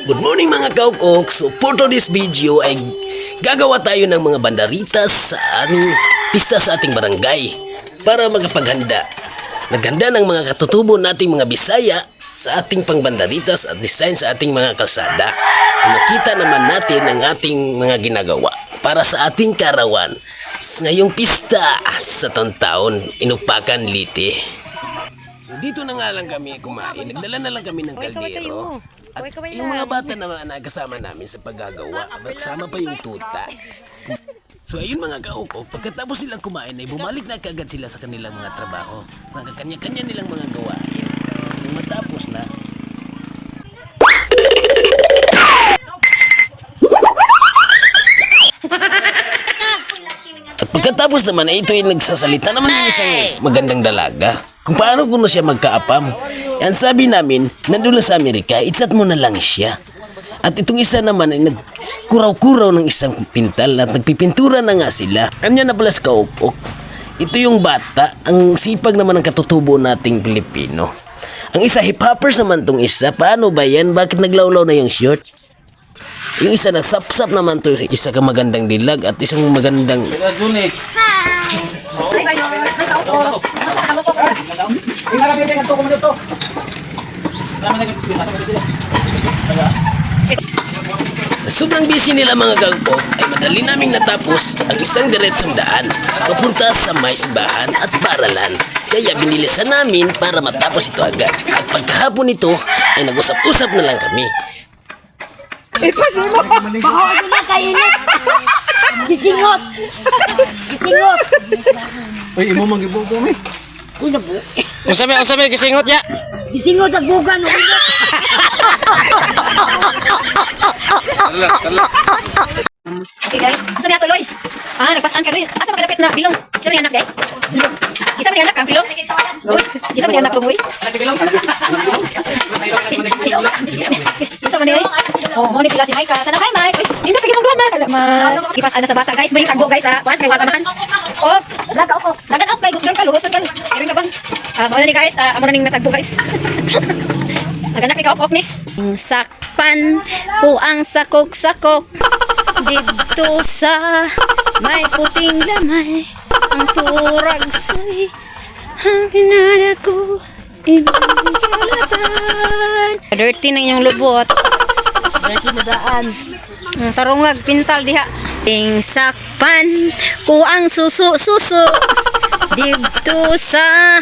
Good morning mga kaukok. So for today's video ay gagawa tayo ng mga banderitas sa pista sa ating barangay para magapaghanda. Naghanda ng mga katutubo nating mga Bisaya sa ating pangbanderitas at design sa ating mga kalsada. Makita naman natin ang ating mga ginagawa para sa ating karawan sa ngayong pista sa taon-taon Inupakan Leyte. So dito na nga lang kami kumain. Nagdala na lang kami ng kaldero. At yung mga bata na nakasama namin sa paggagawa, kasama pa yung tuta. So ayun mga kauko, pagkatapos nilang kumain ay bumalik na kaagad sila sa kanilang mga trabaho. Mga kanya-kanya nilang mga gawain. Nung matapos na, at pagkatapos naman ay ito ay nagsasalita naman ng isang magandang dalaga kung paano ko na siya magkaapam. Ang sabi namin, nandun sa Amerika, itsat mo na lang siya. At itong isa naman ay nagkuraw-kuraw ng isang pintal at nagpipintura na nga sila. Kanya na pala sa kaupok. Ito yung bata, ang sipag naman ng katutubo nating Pilipino. Ang isa hip-hoppers naman tong isa. Paano ba yan? Bakit naglawlaw na yung short? Yung isa nagsap-sap naman to, isa kang magandang dilag at isang magandang... Sobrang busy nila mga gagpo ay madali naming natapos ang isang diretsong daan papunta sa may simbahan at paralan. Kaya binilisan namin para matapos ito agad. At pagkahapon nito ay nag-usap-usap na lang kami. Baka na kainit. Gisingot. Gisingot. Uy, imo magibugo mi. Uy, nabu. Usabe gisingot ya. Gisingot sa bugan. Okay guys, sabi na tuloy. Nagpasaan ka doy. Asa magdapit na bilong? Isa man anak day? Isa man anak ka bilong? Uy, isa man anak bilong uy. Isa man ay. Oh, mo ni sila si Mike. Tanang kay Mike. Uy, nindot kay mong duman. Ipas ana sa bata guys. Bring tagbo guys ha. Wan kay wata man. Oh, laga ako. Lagan ako kay gudron ka lurusan ka. Iring ka bang? Mo na ni guys. Amo na ning natagbo guys. Maganak ni kaop-op ni. Sakpan po ang sakok-sakok dito sa may puting lamay ang turag sa'y ang pinada ko ibigkalatan. Dirty na yung lubot. Dirty na daan. Tarungag pintal diha. Ting sakpan po ang susu-susu dito sa